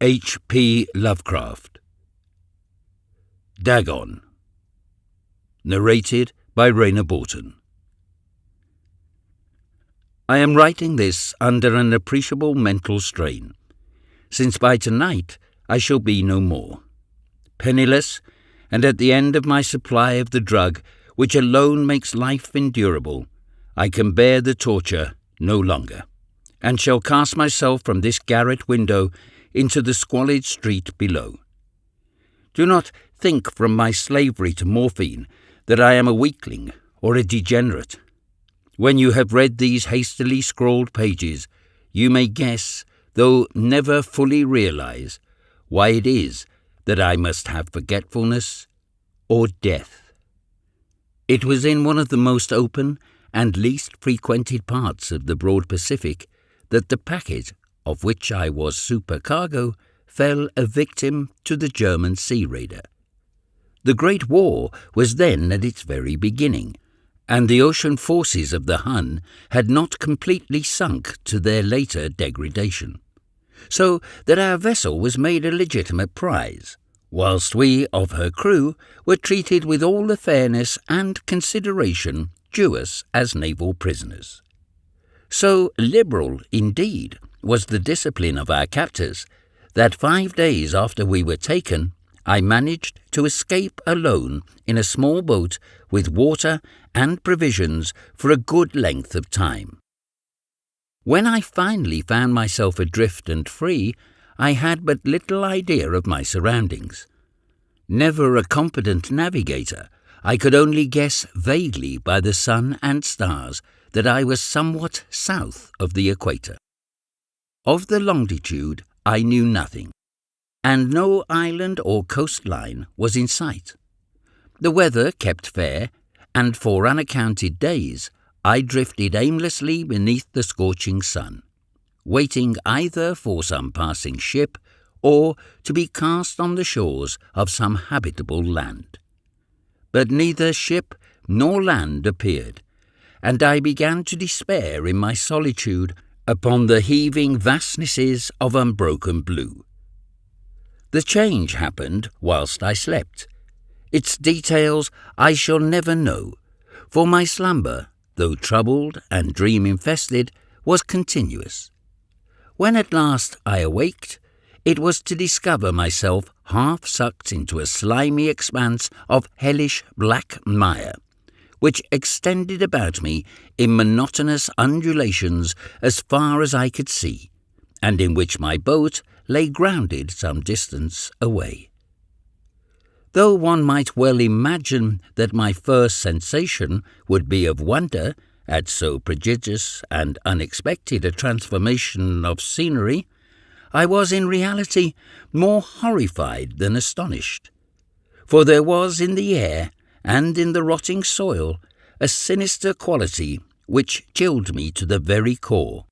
H.P. Lovecraft. Dagon. Narrated by Raina Borton. I am writing this under an appreciable mental strain, since by tonight I shall be no more. Penniless, and at the end of my supply of the drug which alone makes life endurable, I can bear the torture no longer, and shall cast myself from this garret window into the squalid street below. Do not think from my slavery to morphine that I am a weakling or a degenerate. When you have read these hastily scrawled pages, you may guess, though never fully realize, why it is that I must have forgetfulness or death. It was in one of the most open and least frequented parts of the broad Pacific that the packet, of which I was supercargo, fell a victim to the German sea raider. The Great War was then at its very beginning, and the ocean forces of the Hun had not completely sunk to their later degradation, so that our vessel was made a legitimate prize, whilst we of her crew were treated with all the fairness and consideration due us as naval prisoners. So liberal, indeed, was the discipline of our captors, that 5 days after we were taken, I managed to escape alone in a small boat with water and provisions for a good length of time. When I finally found myself adrift and free, I had but little idea of my surroundings. Never a competent navigator, I could only guess vaguely by the sun and stars that I was somewhat south of the equator. Of the longitude I knew nothing, and no island or coastline was in sight. The weather kept fair, and for unaccounted days I drifted aimlessly beneath the scorching sun, waiting either for some passing ship or to be cast on the shores of some habitable land. But neither ship nor land appeared, and I began to despair in my solitude upon the heaving vastnesses of unbroken blue. The change happened whilst I slept. Its details I shall never know, for my slumber, though troubled and dream-infested, was continuous. When at last I awaked, it was to discover myself half sucked into a slimy expanse of hellish black mire, which extended about me in monotonous undulations as far as I could see, and in which my boat lay grounded some distance away. Though one might well imagine that my first sensation would be of wonder at so prodigious and unexpected a transformation of scenery, I was in reality more horrified than astonished, for there was in the air and in the rotting soil a sinister quality which chilled me to the very core.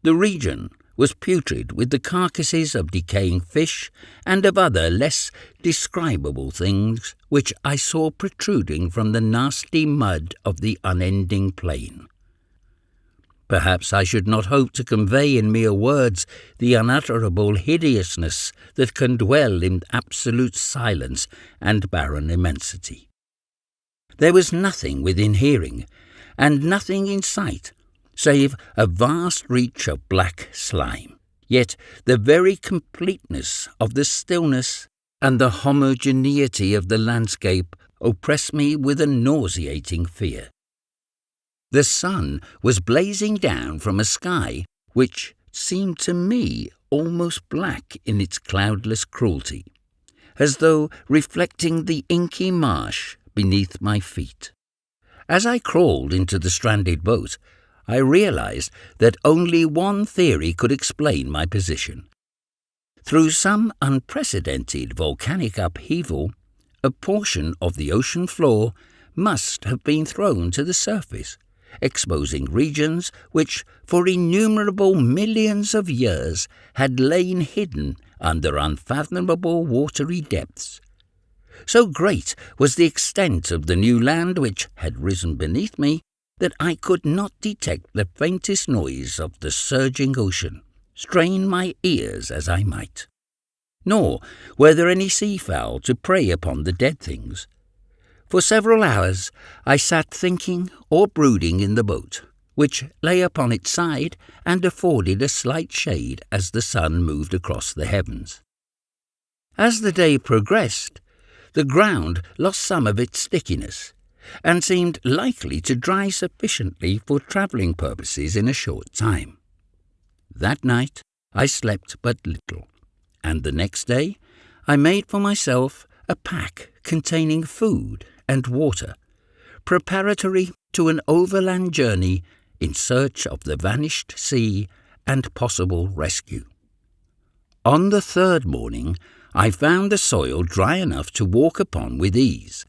The region was putrid with the carcasses of decaying fish and of other less describable things which I saw protruding from the nasty mud of the unending plain. Perhaps I should not hope to convey in mere words the unutterable hideousness that can dwell in absolute silence and barren immensity. There was nothing within hearing, and nothing in sight, save a vast reach of black slime. Yet the very completeness of the stillness and the homogeneity of the landscape oppressed me with a nauseating fear. The sun was blazing down from a sky which seemed to me almost black in its cloudless cruelty, as though reflecting the inky marsh beneath my feet. As I crawled into the stranded boat, I realized that only one theory could explain my position. Through some unprecedented volcanic upheaval, a portion of the ocean floor must have been thrown to the surface, exposing regions which for innumerable millions of years had lain hidden under unfathomable watery depths. So great was the extent of the new land which had risen beneath me that I could not detect the faintest noise of the surging ocean, strain my ears as I might. Nor were there any seafowl to prey upon the dead things. For several hours I sat thinking or brooding in the boat, which lay upon its side and afforded a slight shade as the sun moved across the heavens. As the day progressed, the ground lost some of its stickiness, and seemed likely to dry sufficiently for travelling purposes in a short time. That night I slept but little, and the next day I made for myself a pack containing food and water, preparatory to an overland journey in search of the vanished sea and possible rescue. On the third morning I found the soil dry enough to walk upon with ease.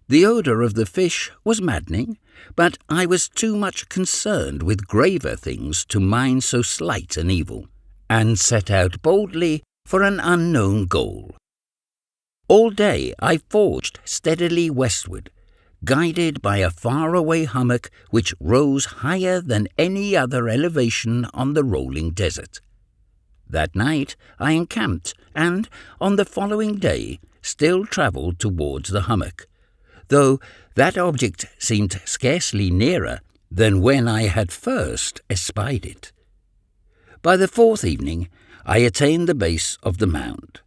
The odour of the fish was maddening, but I was too much concerned with graver things to mind so slight an evil, and set out boldly for an unknown goal. All day I forged steadily westward, guided by a faraway hummock which rose higher than any other elevation on the rolling desert. That night I encamped, and on the following day still travelled towards the hummock, though that object seemed scarcely nearer than when I had first espied it. By the fourth evening I attained the base of the mound,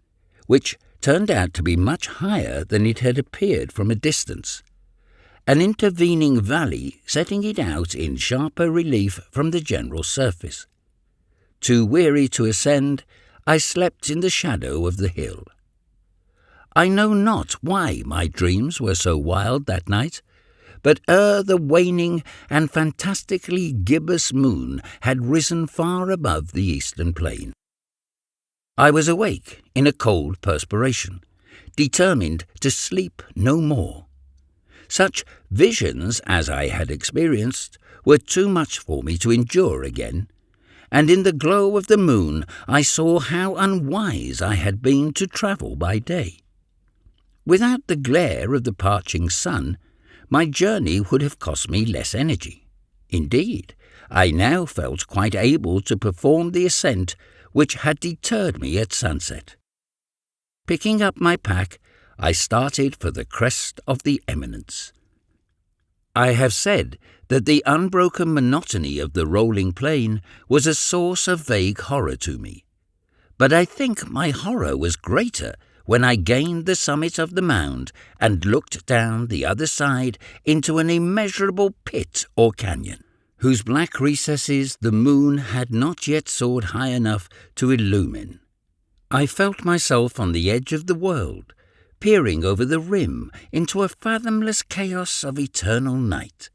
which turned out to be much higher than it had appeared from a distance, an intervening valley setting it out in sharper relief from the general surface. Too weary to ascend, I slept in the shadow of the hill. I know not why my dreams were so wild that night, but ere the waning and fantastically gibbous moon had risen far above the eastern plain, I was awake in a cold perspiration, determined to sleep no more. Such visions as I had experienced were too much for me to endure again, and in the glow of the moon I saw how unwise I had been to travel by day. Without the glare of the parching sun, my journey would have cost me less energy. Indeed, I now felt quite able to perform the ascent which had deterred me at sunset. Picking up my pack, I started for the crest of the eminence. I have said that the unbroken monotony of the rolling plain was a source of vague horror to me, but I think my horror was greater when I gained the summit of the mound and looked down the other side into an immeasurable pit or canyon, whose black recesses the moon had not yet soared high enough to illumine. I felt myself on the edge of the world, peering over the rim into a fathomless chaos of eternal night.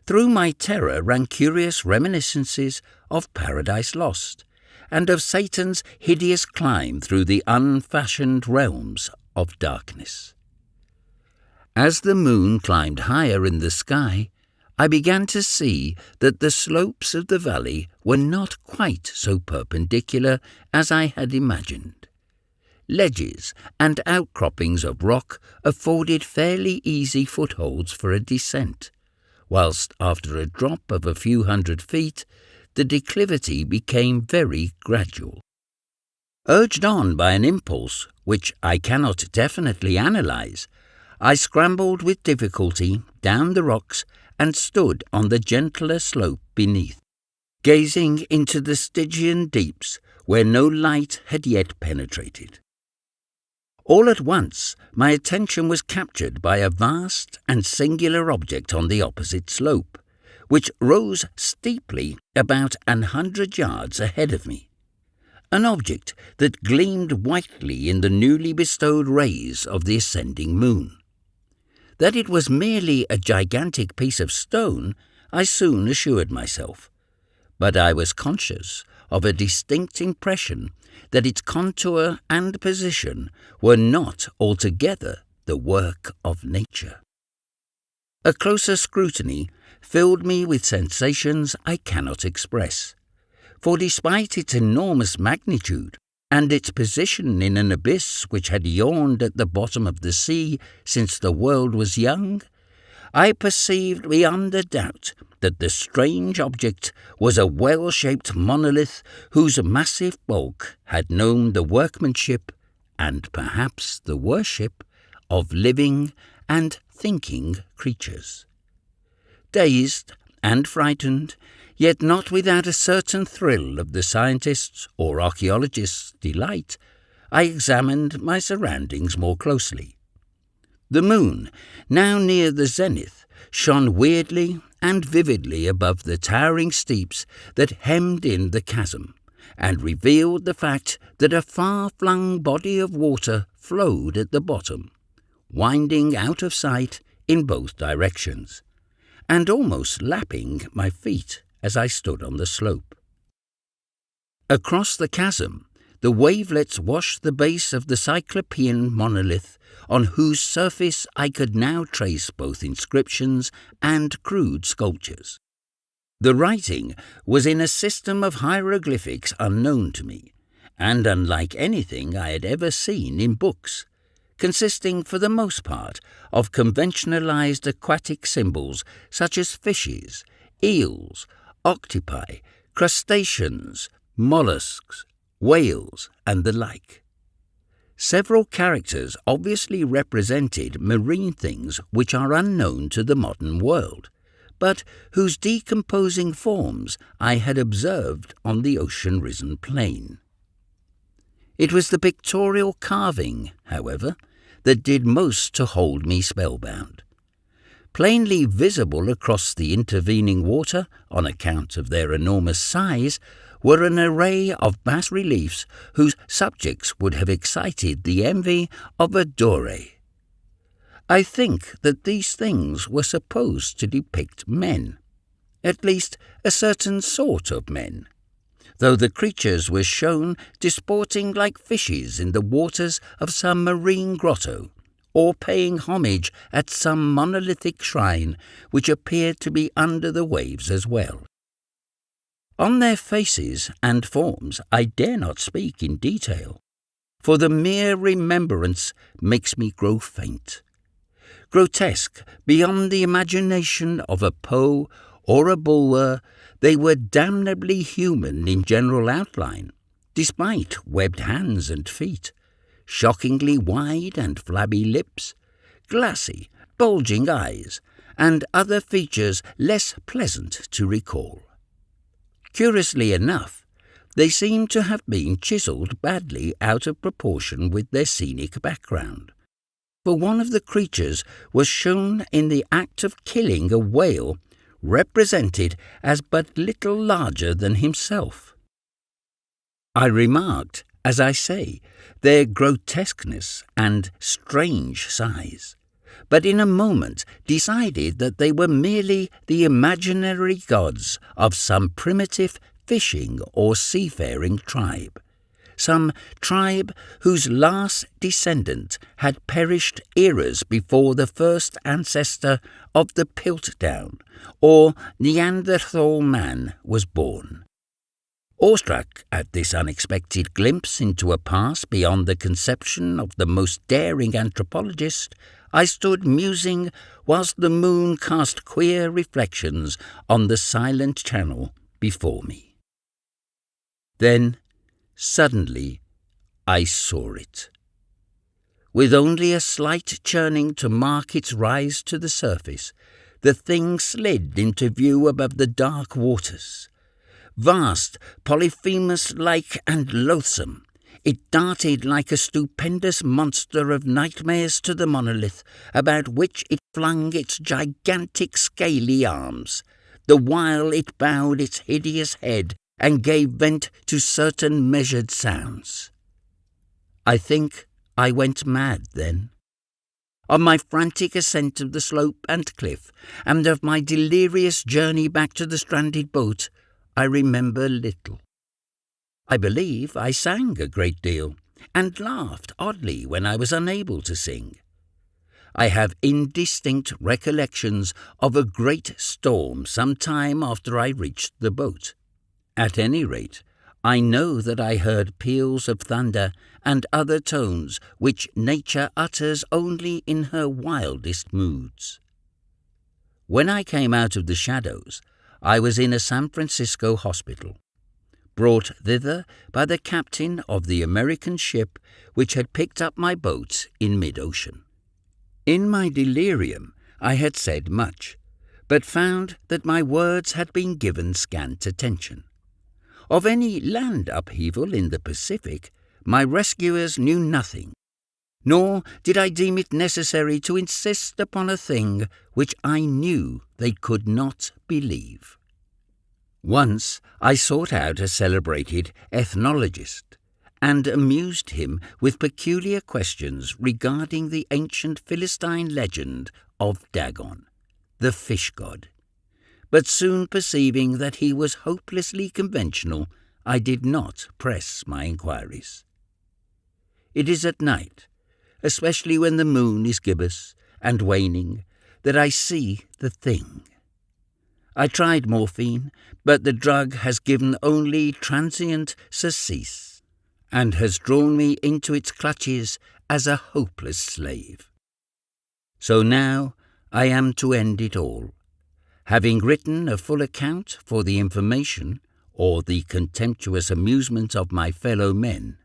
Through my terror ran curious reminiscences of Paradise Lost, and of Satan's hideous climb through the unfashioned realms of darkness. As the moon climbed higher in the sky, I began to see that the slopes of the valley were not quite so perpendicular as I had imagined. Ledges and outcroppings of rock afforded fairly easy footholds for a descent, whilst after a drop of a few hundred feet, the declivity became very gradual. Urged on by an impulse which I cannot definitely analyse, I scrambled with difficulty down the rocks and stood on the gentler slope beneath, gazing into the Stygian deeps where no light had yet penetrated. All at once my attention was captured by a vast and singular object on the opposite slope, which rose steeply about 100 yards ahead of me, an object that gleamed whitely in the newly bestowed rays of the ascending moon. That it was merely a gigantic piece of stone, I soon assured myself, but I was conscious of a distinct impression that its contour and position were not altogether the work of nature. A closer scrutiny filled me with sensations I cannot express, for despite its enormous magnitude and its position in an abyss which had yawned at the bottom of the sea since the world was young, I perceived beyond a doubt that the strange object was a well-shaped monolith whose massive bulk had known the workmanship and perhaps the worship of living and thinking creatures. Dazed and frightened, yet not without a certain thrill of the scientist's or archaeologist's delight, I examined my surroundings more closely. The moon, now near the zenith, shone weirdly and vividly above the towering steeps that hemmed in the chasm, and revealed the fact that a far-flung body of water flowed at the bottom, winding out of sight in both directions, and almost lapping my feet as I stood on the slope. Across the chasm, the wavelets washed the base of the Cyclopean monolith, on whose surface I could now trace both inscriptions and crude sculptures. The writing was in a system of hieroglyphics unknown to me, and unlike anything I had ever seen in books, consisting for the most part of conventionalized aquatic symbols such as fishes, eels, octopi, crustaceans, mollusks, whales, and the like. Several characters obviously represented marine things which are unknown to the modern world, but whose decomposing forms I had observed on the ocean-risen plain. It was the pictorial carving, however, that did most to hold me spellbound. Plainly visible across the intervening water, on account of their enormous size, were an array of bas-reliefs whose subjects would have excited the envy of a Doré. I think that these things were supposed to depict men, at least a certain sort of men, though the creatures were shown disporting like fishes in the waters of some marine grotto, or paying homage at some monolithic shrine which appeared to be under the waves as well. On their faces and forms I dare not speak in detail, for the mere remembrance makes me grow faint. Grotesque beyond the imagination of a Poe or a Bulwer, they were damnably human in general outline, despite webbed hands and feet, shockingly wide and flabby lips, glassy, bulging eyes, and other features less pleasant to recall. Curiously enough, they seem to have been chiselled badly out of proportion with their scenic background, for one of the creatures was shown in the act of killing a whale represented as but little larger than himself. I remarked, as I say, their grotesqueness and strange size, but in a moment decided that they were merely the imaginary gods of some primitive fishing or seafaring tribe, some tribe whose last descendant had perished eras before the first ancestor of the Piltdown or Neanderthal man was born. Awestruck at this unexpected glimpse into a past beyond the conception of the most daring anthropologist, I stood musing whilst the moon cast queer reflections on the silent channel before me. Then, suddenly, I saw it. With only a slight churning to mark its rise to the surface, the thing slid into view above the dark waters. Vast, Polyphemus-like and loathsome, it darted like a stupendous monster of nightmares to the monolith, about which it flung its gigantic scaly arms, the while it bowed its hideous head and gave vent to certain measured sounds. I think I went mad then. Of my frantic ascent of the slope and cliff, and of my delirious journey back to the stranded boat, I remember little. I believe I sang a great deal, and laughed oddly when I was unable to sing. I have indistinct recollections of a great storm some time after I reached the boat. At any rate, I know that I heard peals of thunder and other tones which nature utters only in her wildest moods. When I came out of the shadows, I was in a San Francisco hospital, brought thither by the captain of the American ship which had picked up my boat in mid-ocean. In my delirium I had said much, but found that my words had been given scant attention. Of any land upheaval in the Pacific, my rescuers knew nothing, nor did I deem it necessary to insist upon a thing which I knew they could not believe. Once I sought out a celebrated ethnologist and amused him with peculiar questions regarding the ancient Philistine legend of Dagon, the fish god. But soon perceiving that he was hopelessly conventional, I did not press my inquiries. It is at night, especially when the moon is gibbous and waning, that I see the thing. I tried morphine, but the drug has given only transient surcease, and has drawn me into its clutches as a hopeless slave. So now I am to end it all, having written a full account for the information or the contemptuous amusement of my fellow men.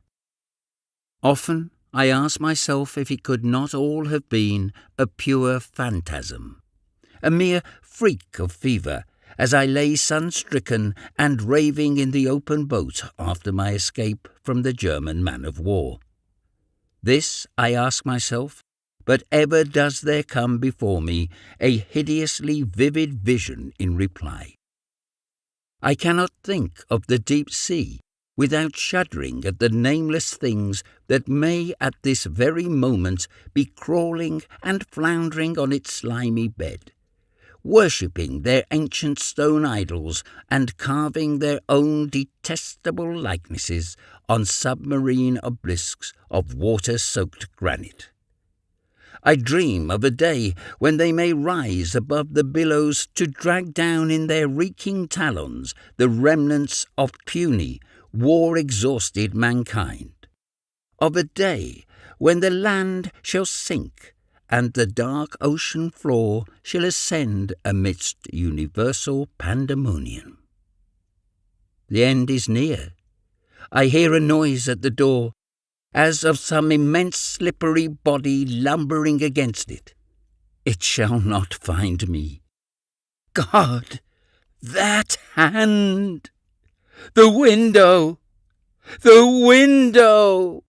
Often I ask myself if it could not all have been a pure phantasm, a mere freak of fever, as I lay sun-stricken and raving in the open boat after my escape from the German man-of-war. This I ask myself, but ever does there come before me a hideously vivid vision in reply. I cannot think of the deep sea without shuddering at the nameless things that may at this very moment be crawling and floundering on its slimy bed, worshipping their ancient stone idols and carving their own detestable likenesses on submarine obelisks of water-soaked granite. I dream of a day when they may rise above the billows to drag down in their reeking talons the remnants of puny, war-exhausted mankind. Of a day when the land shall sink and the dark ocean floor shall ascend amidst universal pandemonium. The end is near. I hear a noise at the door, as of some immense slippery body lumbering against it. It shall not find me. God, that hand! The window! The window!